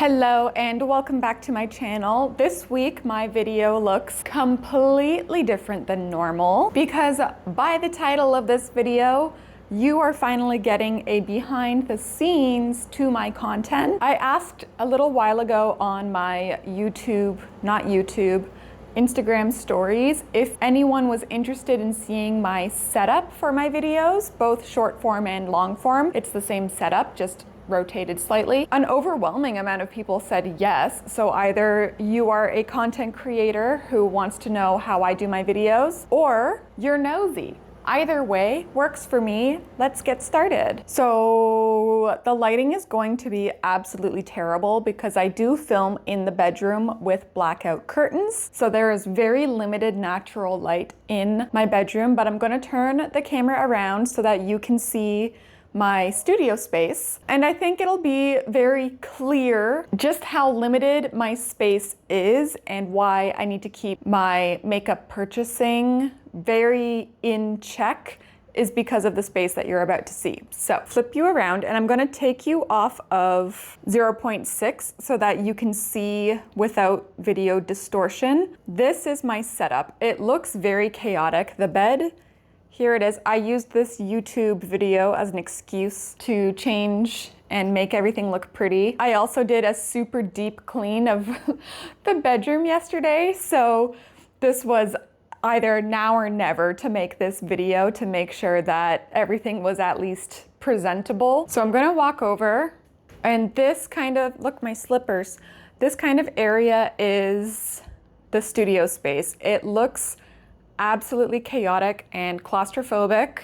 Hello and welcome back to my channel. This week my video looks completely different than normal because by the title of this video, you are finally getting a behind the scenes to my content. I asked a little while ago on my Instagram stories if anyone was interested in seeing my setup for my videos, both short form and long form. It's the same setup, just rotated slightly. An overwhelming amount of people said yes. So either you are a content creator who wants to know how I do my videos, or you're nosy. Either way works for me. Let's get started. So the lighting is going to be absolutely terrible because I do film in the bedroom with blackout curtains. So there is very limited natural light in my bedroom, but I'm going to turn the camera around so that you can see my studio space. And I think it'll be very clear just how limited my space is and why I need to keep my makeup purchasing very in check is because of the space that you're about to see. So flip you around and I'm gonna take you off of 0.6 so that you can see without video distortion. This is my setup. It looks very chaotic. The bed, here it is. I used this YouTube video as an excuse to change and make everything look pretty. I also did a super deep clean of the bedroom yesterday. So this was either now or never to make this video to make sure that everything was at least presentable. So I'm gonna walk over and this kind of, look, my slippers. This kind of area is the studio space. It looks absolutely chaotic and claustrophobic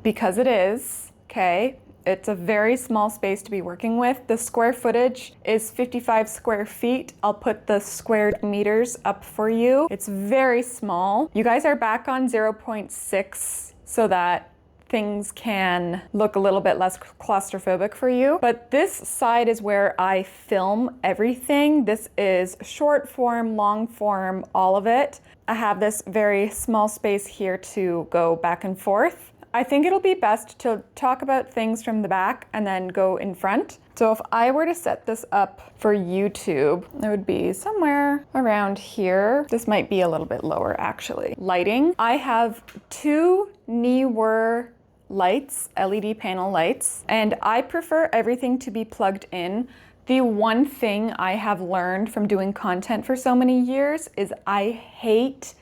because it is, okay? It's a very small space to be working with. The square footage is 55 square feet. I'll put the squared meters up for you. It's very small. You guys are back on 0.6 so that things can look a little bit less claustrophobic for you. But this side is where I film everything. This is short form, long form, all of it. I have this very small space here to go back and forth. I think it'll be best to talk about things from the back and then go in front. So if I were to set this up for YouTube, it would be somewhere around here. This might be a little bit lower actually. Lighting, I have two Neewer lights, LED panel lights, and I prefer everything to be plugged in. The one thing I have learned from doing content for so many years is I hate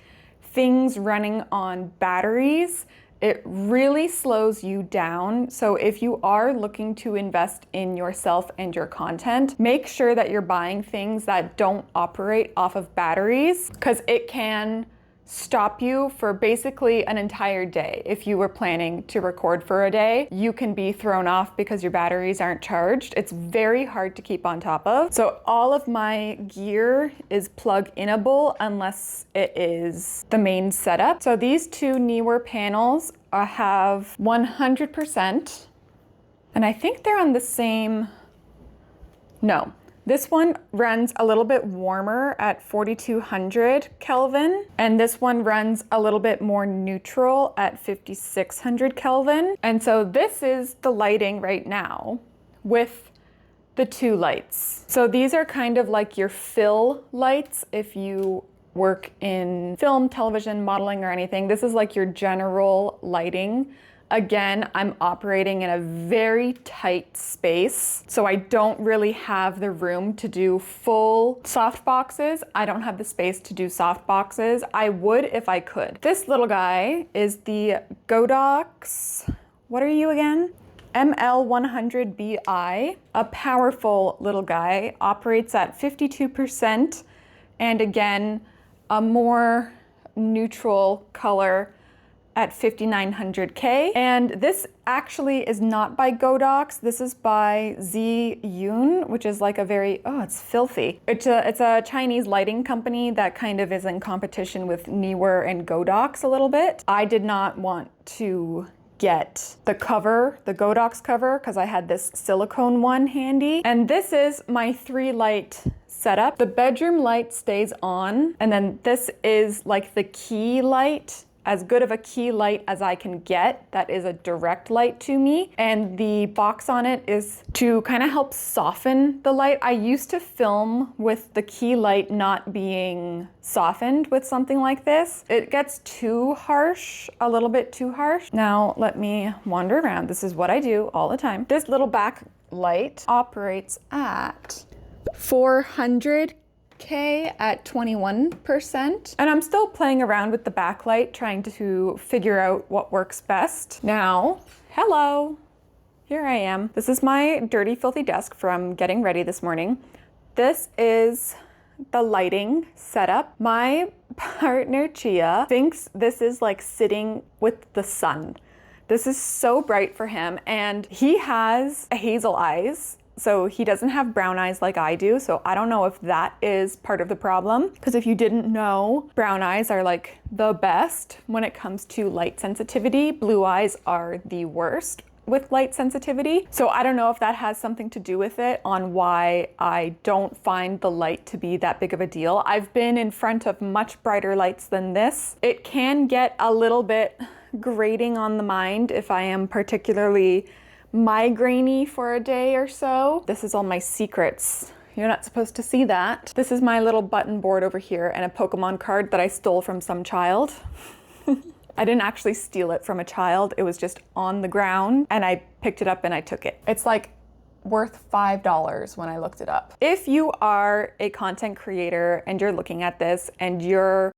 things running on batteries. It really slows you down. So if you are looking to invest in yourself and your content, make sure that you're buying things that don't operate off of batteries because it can stop you for basically an entire day. If you were planning to record for a day, you can be thrown off because your batteries aren't charged. It's very hard to keep on top of. So all of my gear is plug-inable unless it is the main setup. So these two Neewer panels have 100%, and I think they're on the same, no. This one runs a little bit warmer at 4200 Kelvin, and this one runs a little bit more neutral at 5600 Kelvin. And so this is the lighting right now with the two lights. So these are kind of like your fill lights if you work in film, television, modeling, or anything. This is like your general lighting. Again, I'm operating in a very tight space, so I don't really have the room to do full soft boxes. I don't have the space to do soft boxes. I would if I could. This little guy is the Godox, what are you again? ML100BI, a powerful little guy, operates at 52%, and again, a more neutral color at 5900K. And this actually is not by Godox. This is by Zhiyun, which is like a very, oh, it's filthy. It's a Chinese lighting company that kind of is in competition with Neewer and Godox a little bit. I did not want to get the cover, the Godox cover, because I had this silicone one handy. And this is my 3-light setup. The bedroom light stays on, and then this is like the key light as good of a key light as I can get that is a direct light to me. And the box on it is to kind of help soften the light. I used to film with the key light not being softened with something like this. It gets too harsh, a little bit too harsh. Now let me wander around. This is what I do all the time. This little back light operates at 400K at 21%. And I'm still playing around with the backlight, trying to figure out what works best. Now, hello, here I am. This is my dirty, filthy desk from getting ready this morning. This is the lighting setup. My partner, Chia, thinks this is like sitting with the sun. This is so bright for him, and he has hazel eyes. So he doesn't have brown eyes like I do, so I don't know if that is part of the problem. Because if you didn't know, brown eyes are like the best when it comes to light sensitivity. Blue eyes are the worst with light sensitivity. So I don't know if that has something to do with it on why I don't find the light to be that big of a deal. I've been in front of much brighter lights than this. It can get a little bit grating on the mind if I am particularly migraine-y for a day or so. This is all my secrets. You're not supposed to see that. This is my little button board over here and a Pokemon card that I stole from some child. I didn't actually steal it from a child. It was just on the ground and I picked it up and I took it. It's like worth $5 when I looked it up. If you are a content creator and you're looking at this and you're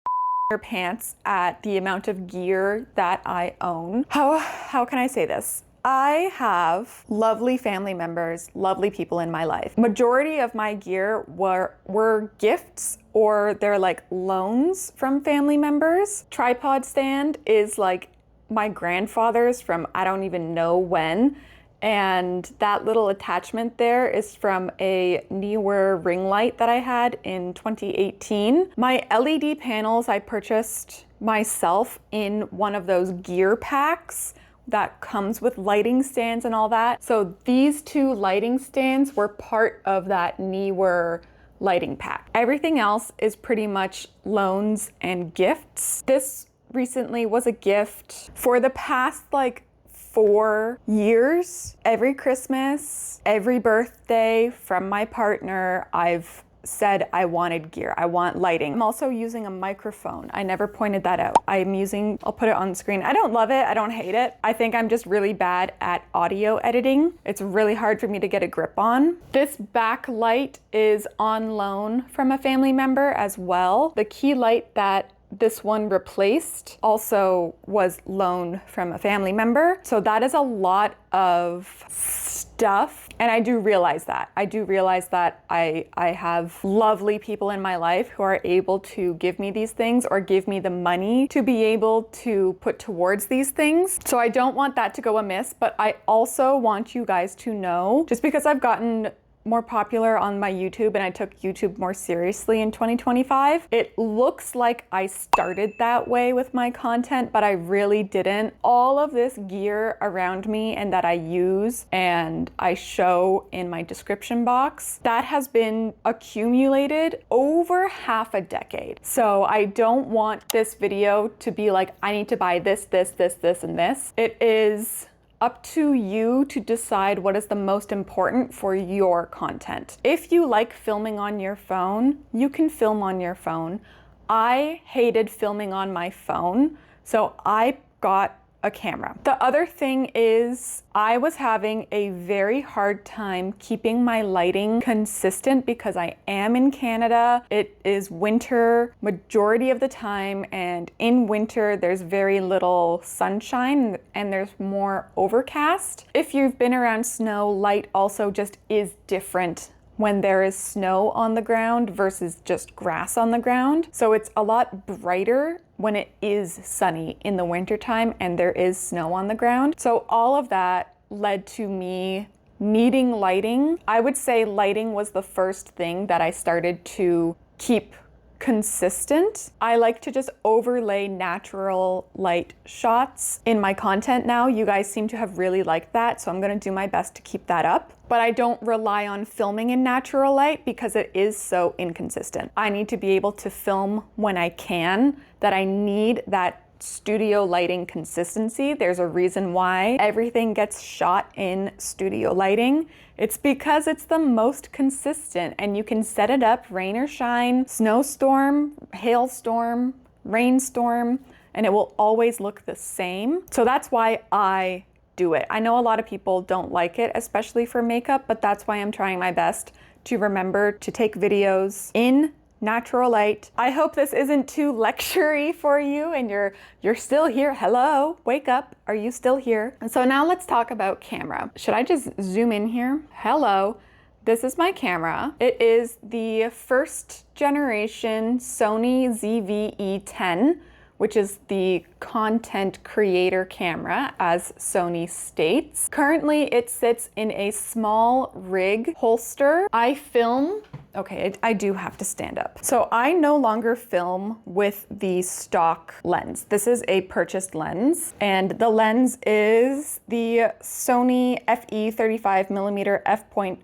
your pants at the amount of gear that I own, how can I say this? I have lovely family members, lovely people in my life. Majority of my gear were gifts or they're like loans from family members. Tripod stand is like my grandfather's from I don't even know when. And that little attachment there is from a Neewer ring light that I had in 2018. My LED panels I purchased myself in one of those gear packs that comes with lighting stands and all that. So these two lighting stands were part of that Neewer lighting pack. Everything else is pretty much loans and gifts. This recently was a gift. For the past like 4 years, every Christmas, every birthday from my partner, I've said I wanted gear. I want lighting. I'm also using a microphone. I never pointed that out. I'll put it on the screen. I don't love it. I don't hate it. I think I'm just really bad at audio editing. It's really hard for me to get a grip on. This backlight is on loan from a family member as well. The key light that this one replaced also was loaned from a family member. So that is a lot of stuff. And I do realize that. I have lovely people in my life who are able to give me these things or give me the money to be able to put towards these things. So I don't want that to go amiss, but I also want you guys to know, just because I've gotten more popular on my YouTube and I took YouTube more seriously in 2025. It looks like I started that way with my content, but I really didn't. All of this gear around me and that I use and I show in my description box, that has been accumulated over half a decade. So I don't want this video to be like, I need to buy this, and this. It is up to you to decide what is the most important for your content. If you like filming on your phone, you can film on your phone. I hated filming on my phone, so I got a camera. The other thing is I was having a very hard time keeping my lighting consistent because I am in Canada. It is winter majority of the time, and in winter there's very little sunshine and there's more overcast. If you've been around snow, light also just is different when there is snow on the ground versus just grass on the ground. So it's a lot brighter when it is sunny in the wintertime and there is snow on the ground. So all of that led to me needing lighting. I would say lighting was the first thing that I started to keep consistent. I like to just overlay natural light shots in my content now. You guys seem to have really liked that, so I'm gonna do my best to keep that up. But I don't rely on filming in natural light because it is so inconsistent. I need to be able to film when I can, that I need that studio lighting consistency. There's a reason why everything gets shot in studio lighting. It's because it's the most consistent, and you can set it up rain or shine, snowstorm, hailstorm, rainstorm, and it will always look the same. So that's why I do it. I know a lot of people don't like it, especially for makeup, but that's why I'm trying my best to remember to take videos in natural light. I hope this isn't too lecture-y for you and you're still here. Hello, wake up. Are you still here? And so now let's talk about camera. Should I just zoom in here? Hello. This is my camera. It is the first generation Sony ZV-E10, which is the content creator camera, as Sony states. Currently, it sits in a small rig holster. I film, okay, I do have to stand up. So I no longer film with the stock lens. This is a purchased lens, and the lens is the Sony FE35mm f.1.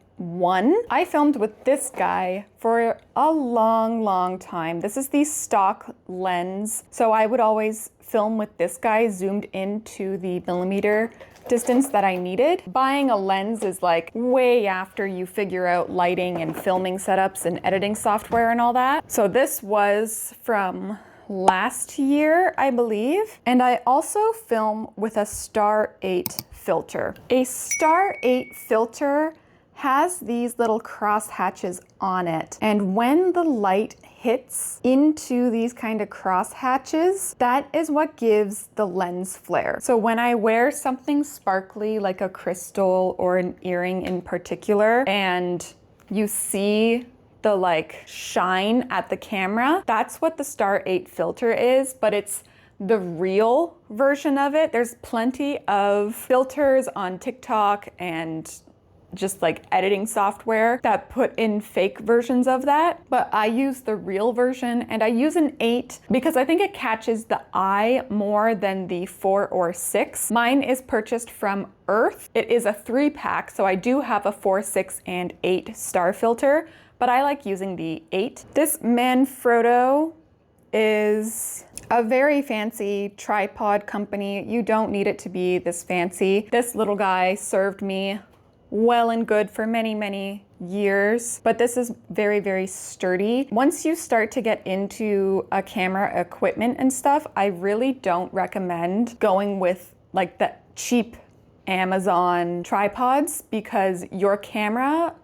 I filmed with this guy for a long time. This is the stock lens. So I would always film with this guy zoomed into the millimeter distance that I needed. Buying a lens is like way after you figure out lighting and filming setups and editing software and all that. So this was from last year, I believe. And I also film with a Star 8 filter. A Star 8 filter has these little cross hatches on it. And when the light hits into these kind of cross hatches, that is what gives the lens flare. So when I wear something sparkly like a crystal or an earring in particular, and you see the like shine at the camera, that's what the Star 8 filter is, but it's the real version of it. There's plenty of filters on TikTok and just like editing software that put in fake versions of that. But I use the real version, and I use an 8 because I think it catches the eye more than the 4 or 6. Mine is purchased from Earth. It is a 3-pack, so I do have a 4, 6, and 8 star filter, but I like using the 8. This Manfrotto is a very fancy tripod company. You don't need it to be this fancy. This little guy served me well and good for many years, but this is very sturdy. Once you start to get into a camera equipment and stuff, I really don't recommend going with like the cheap Amazon tripods, because your camera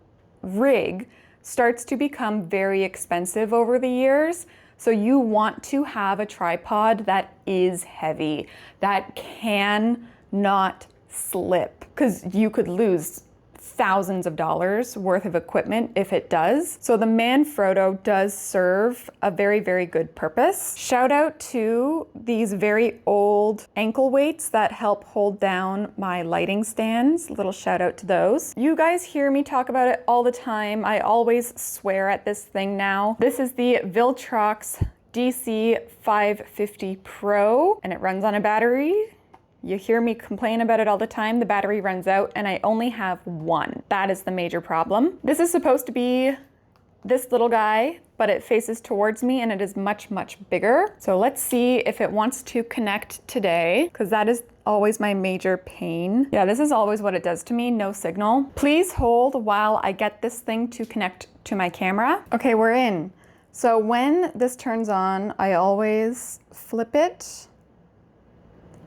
rig starts to become very expensive over the years. So you want to have a tripod that is heavy, that can not slip, because you could lose thousands of dollars worth of equipment if it does. So the Manfrotto does serve a very good purpose. Shout out to these very old ankle weights that help hold down my lighting stands. Little shout out to those. You guys hear me talk about it all the time. I always swear at this thing now. This is the Viltrox DC550 Pro, and it runs on a battery. You hear me complain about it all the time. The battery runs out and I only have one. That is the major problem. This is supposed to be this little guy, but it faces towards me and it is much bigger. So let's see if it wants to connect today, because that is always my major pain. Yeah, this is always what it does to me, no signal. Please hold while I get this thing to connect to my camera. Okay, we're in. So when this turns on, I always flip it,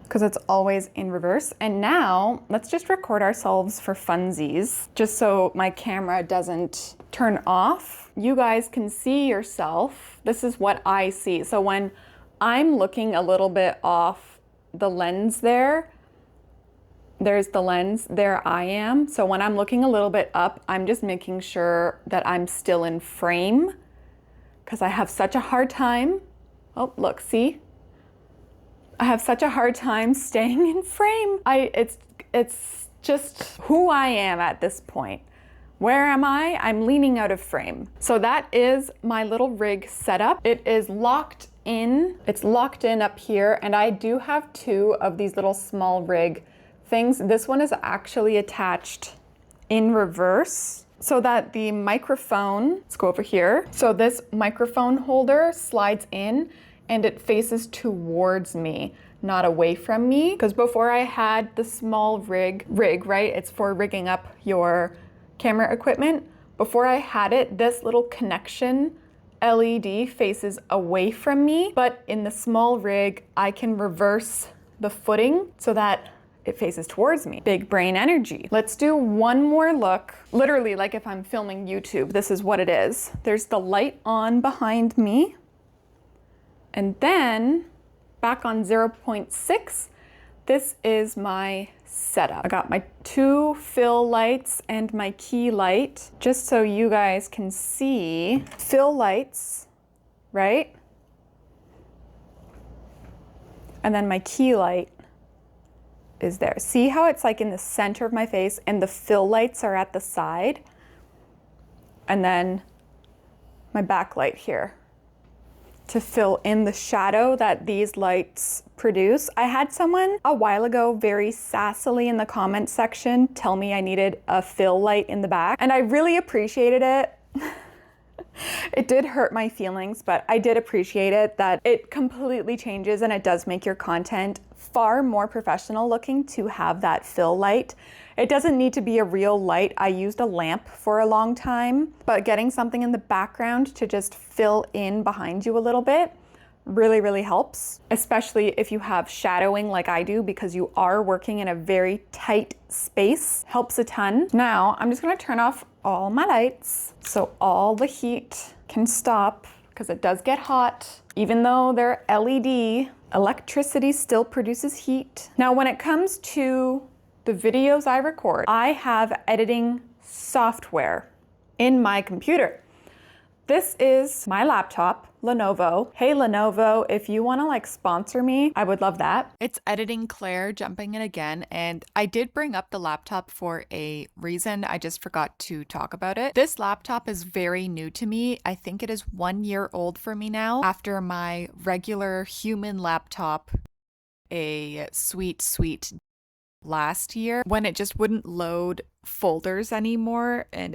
because it's always in reverse. And now let's just record ourselves for funsies, just so my camera doesn't turn off. You guys can see yourself. This is what I see. So when I'm looking a little bit off the lens there's the lens, there I am. So when I'm looking a little bit up, I'm just making sure that I'm still in frame, because I have such a hard time. Oh, look, see? I have such a hard time staying in frame. It's just who I am at this point. Where am I? I'm leaning out of frame. So that is my little rig setup. It is locked in. It's locked in up here, and I do have 2 of these little small rig things. This one is actually attached in reverse so that the microphone, let's go over here. So this microphone holder slides in, and it faces towards me, not away from me. Because before I had the small rig, right? It's for rigging up your camera equipment. Before I had it, this little connection LED faces away from me, but in the small rig, I can reverse the footing so that it faces towards me. Big brain energy. Let's do one more look. Literally, like if I'm filming YouTube, this is what it is. There's the light on behind me. And then back on 0.6, this is my setup. I got my 2 fill lights and my key light, just so you guys can see. Fill lights, right? And then my key light is there. See how it's like in the center of my face and the fill lights are at the side? And then my backlight here to fill in the shadow that these lights produce. I had someone a while ago very sassily in the comment section tell me I needed a fill light in the back, and I really appreciated it. It did hurt my feelings, but I did appreciate it, that it completely changes and it does make your content far more professional looking to have that fill light. It doesn't need to be a real light. I used a lamp for a long time, but getting something in the background to just fill in behind you a little bit really, really helps, especially if you have shadowing like I do, because you are working in a very tight space. Helps a ton. Now, I'm just gonna turn off all my lights so all the heat can stop, because it does get hot. Even though they're LED, electricity still produces heat. Now, when it comes to the videos I record, I have editing software in my computer. This is my laptop, Lenovo. Hey Lenovo, if you want to like sponsor me, I would love that. It's Editing Claire jumping in again, and I did bring up the laptop for a reason. I just forgot to talk about it. This laptop is very new to me. I think it is 1 year old for me now, after my regular human laptop, a sweet last year, when it just wouldn't load folders anymore, and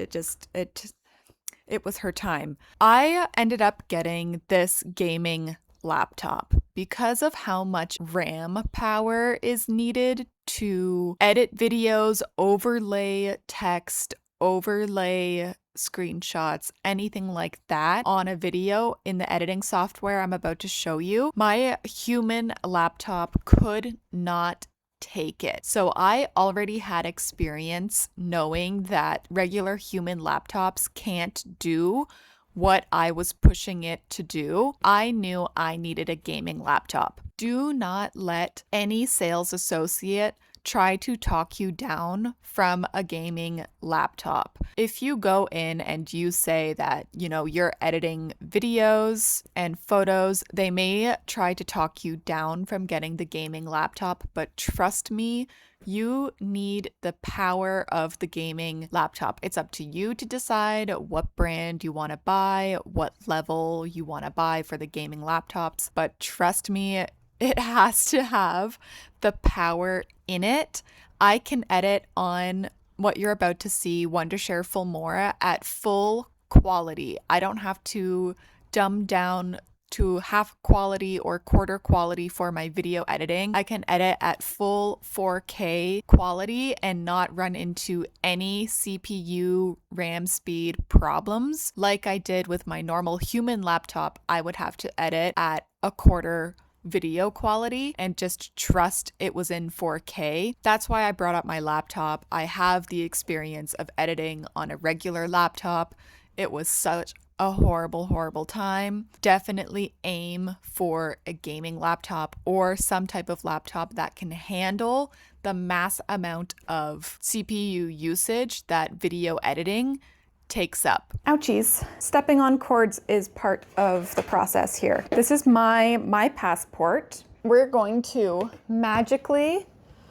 it was her time. I ended up getting this gaming laptop because of how much RAM power is needed to edit videos, overlay text, overlay screenshots, anything like that on a video in the editing software I'm about to show you. My human laptop could not take it. So I already had experience knowing that regular human laptops can't do what I was pushing it to do. I knew I needed a gaming laptop. Do not let any sales associate try to talk you down from a gaming laptop. If you go in and you say that, you're editing videos and photos, they may try to talk you down from getting the gaming laptop, but trust me, you need the power of the gaming laptop. It's up to you to decide what brand you want to buy, what level you want to buy for the gaming laptops, but trust me, it has to have the power in it. I can edit on what you're about to see, Wondershare Filmora, at full quality. I don't have to dumb down to half quality or quarter quality for my video editing. I can edit at full 4K quality and not run into any CPU RAM speed problems. Like I did with my normal human laptop, I would have to edit at a quarter video quality and just trust it was in 4K. That's why I brought up my laptop. I have the experience of editing on a regular laptop. It was such a horrible time. Definitely aim for a gaming laptop or some type of laptop that can handle the mass amount of CPU usage that video editing takes up. Ouchies. Stepping on cords is part of the process here. This is my passport. We're going to magically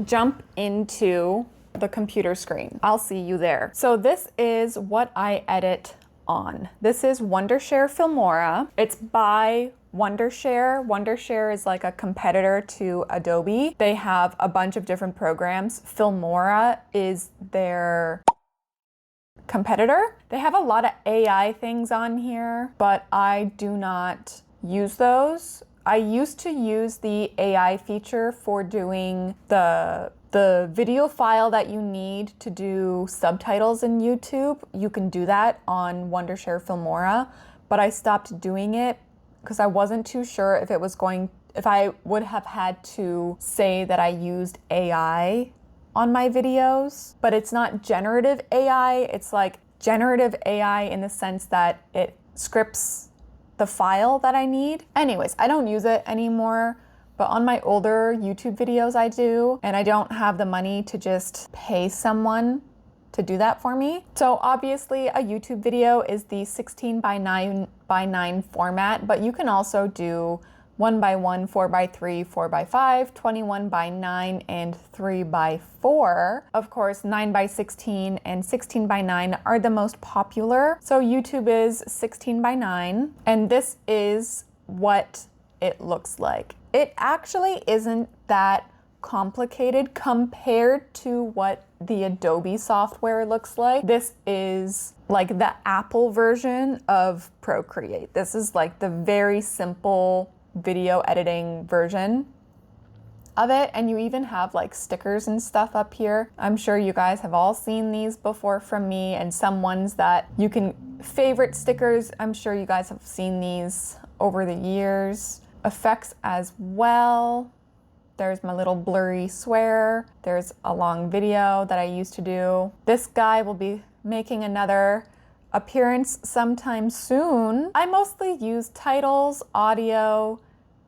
jump into the computer screen. I'll see you there. So this is what I edit on. This is Wondershare Filmora. It's by Wondershare. Wondershare is like a competitor to Adobe. They have a bunch of different programs. Filmora is their competitor. They have a lot of AI things on here, but I do not use those. I used to use the AI feature for doing the video file that you need to do subtitles in YouTube. You can do that on Wondershare Filmora, but I stopped doing it because I wasn't too sure if I would have had to say that I used AI on my videos. But it's not generative AI, it's like generative AI in the sense that it scripts the file that I need. Anyways, I don't use it anymore, but on my older YouTube videos I do, and I don't have the money to just pay someone to do that for me. So obviously a YouTube video is the 16 by 9 format, but you can also do 1 by 1, 4 by 3, 4 by 5, 21 by 9, and 3 by 4. Of course, 9 by 16 and 16 by 9 are the most popular. So YouTube is 16 by 9, and this is what it looks like. It actually isn't that complicated compared to what the Adobe software looks like. This is like the Apple version of Procreate. This is like the very simple video editing version of it, and you even have like stickers and stuff up here. I'm sure you guys have all seen these before from me, and some ones that you can favorite stickers. I'm sure you guys have seen these over the years. Effects as well. There's my little blurry swear. There's a long video that I used to do. This guy will be making another appearance sometime soon. I mostly use titles, audio,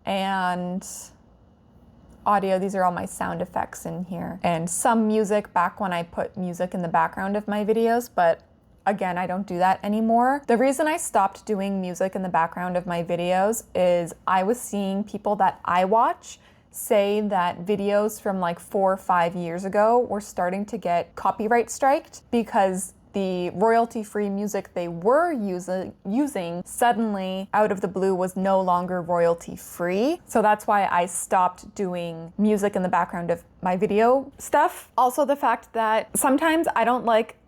and audio. These are all my sound effects in here. And some music back when I put music in the background of my videos, but again, I don't do that anymore. The reason I stopped doing music in the background of my videos is I was seeing people that I watch say that videos from like 4 or 5 years ago were starting to get copyright striked because the royalty-free music they were using suddenly out of the blue was no longer royalty-free. So that's why I stopped doing music in the background of my video stuff. Also the fact that sometimes I don't like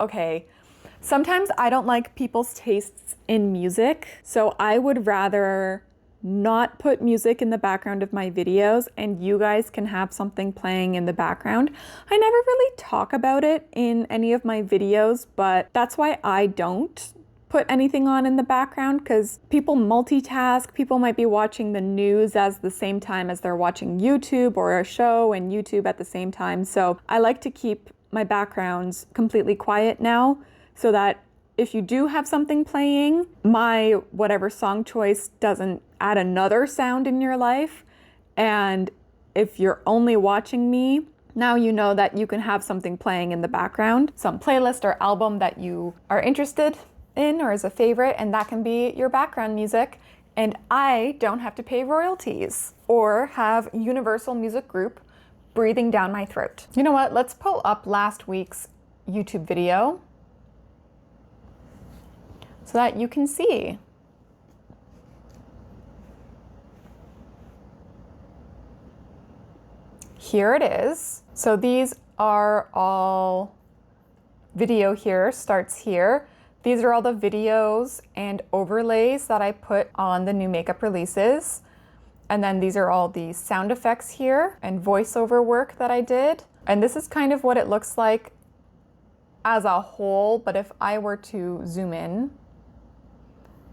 people's tastes in music. So I would rather not put music in the background of my videos and you guys can have something playing in the background. I never really talk about it in any of my videos, but that's why I don't put anything on in the background, because people multitask. People might be watching the news at the same time as they're watching YouTube, or a show and YouTube at the same time. So I like to keep my backgrounds completely quiet now, so that if you do have something playing, my whatever song choice doesn't add another sound in your life. And if you're only watching me, now you know that you can have something playing in the background, some playlist or album that you are interested in or is a favorite, and that can be your background music. And I don't have to pay royalties or have Universal Music Group breathing down my throat. You know what? Let's pull up last week's YouTube video so that you can see. Here it is. So these are all video here, starts here. These are all the videos and overlays that I put on the new makeup releases. And then these are all the sound effects here and voiceover work that I did. And this is kind of what it looks like as a whole, but if I were to zoom in,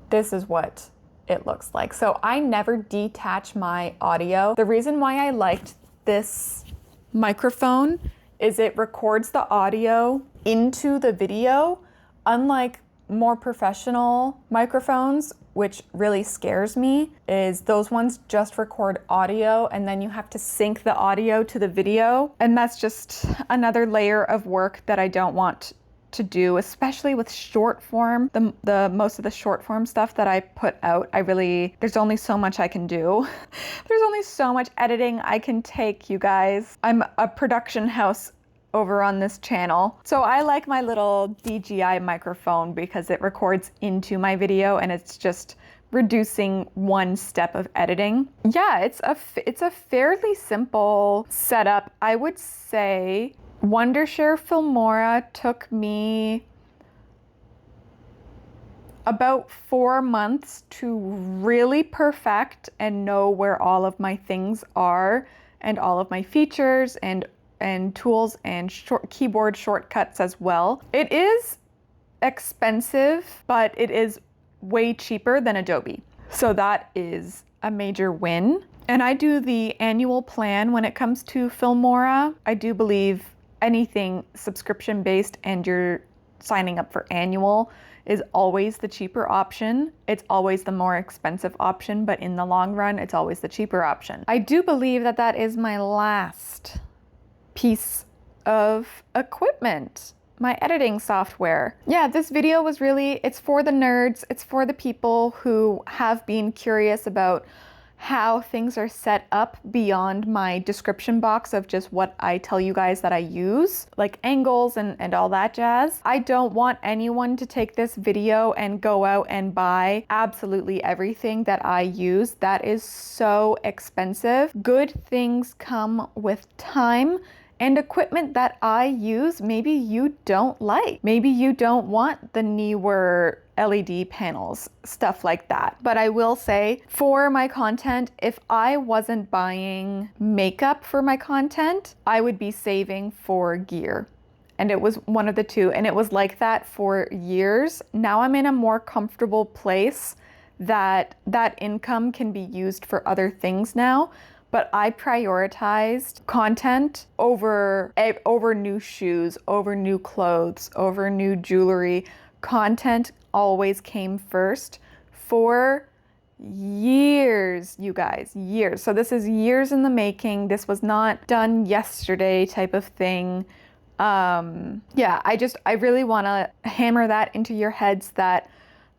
this is what it looks like. So I never detach my audio. The reason why I liked this microphone is it records the audio into the video, unlike more professional microphones, which really scares me, is those ones just record audio and then you have to sync the audio to the video. And that's just another layer of work that I don't want to do, especially with short form. The most of the short form stuff that I put out, there's only so much I can do. There's only so much editing I can take, you guys. I'm a production house over on this channel. So I like my little DJI microphone because it records into my video and it's just reducing one step of editing. Yeah, it's a fairly simple setup. I would say Wondershare Filmora took me about 4 months to really perfect and know where all of my things are and all of my features and tools and keyboard shortcuts as well. It is expensive, but it is way cheaper than Adobe. So that is a major win. And I do the annual plan when it comes to Filmora. I do believe anything subscription based and you're signing up for annual is always the cheaper option. It's always the more expensive option, but in the long run, it's always the cheaper option. I do believe that that is my last piece of equipment, my editing software. Yeah, this video was really, it's for the nerds. It's for the people who have been curious about how things are set up beyond my description box of just what I tell you guys that I use, like angles and all that jazz. I don't want anyone to take this video and go out and buy absolutely everything that I use. That is so expensive. Good things come with time. And equipment that I use, maybe you don't like. Maybe you don't want the newer LED panels, stuff like that. But I will say, for my content, if I wasn't buying makeup for my content, I would be saving for gear. And it was one of the two, and it was like that for years. Now I'm in a more comfortable place that income can be used for other things now. But I prioritized content over new shoes, over new clothes, over new jewelry. Content always came first for years, you guys, years. So this is years in the making. This was not done yesterday type of thing. Yeah, I really want to hammer that into your heads that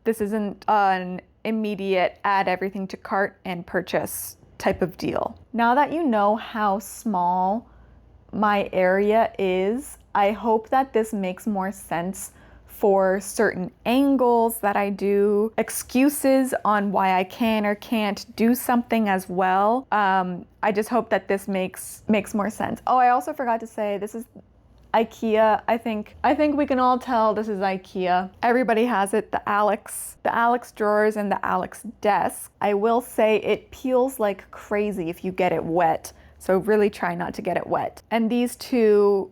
this isn't an immediate add everything to cart and purchase type of deal. Now that you know how small my area is, I hope that this makes more sense for certain angles that I do, excuses on why I can or can't do something as well. I just hope that this makes more sense. Oh, I also forgot to say, this is IKEA. I think we can all tell this is IKEA. Everybody has it, the Alex drawers and the Alex desk. I will say it peels like crazy if you get it wet. So really try not to get it wet. And these two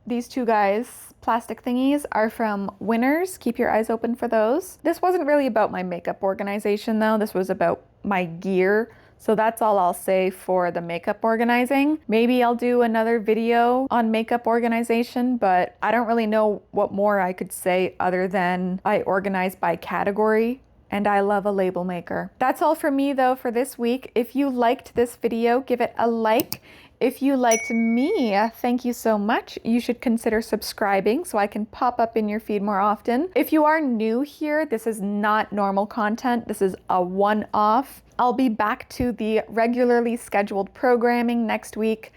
guys, plastic thingies, are from Winners. Keep your eyes open for those. This wasn't really about my makeup organization though. This was about my gear. So that's all I'll say for the makeup organizing. Maybe I'll do another video on makeup organization, but I don't really know what more I could say other than I organize by category and I love a label maker. That's all from me though for this week. If you liked this video, give it a like. If you liked me, thank you so much. You should consider subscribing so I can pop up in your feed more often. If you are new here, this is not normal content. This is a one-off. I'll be back to the regularly scheduled programming next week.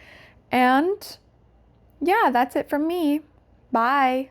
And yeah, that's it from me. Bye.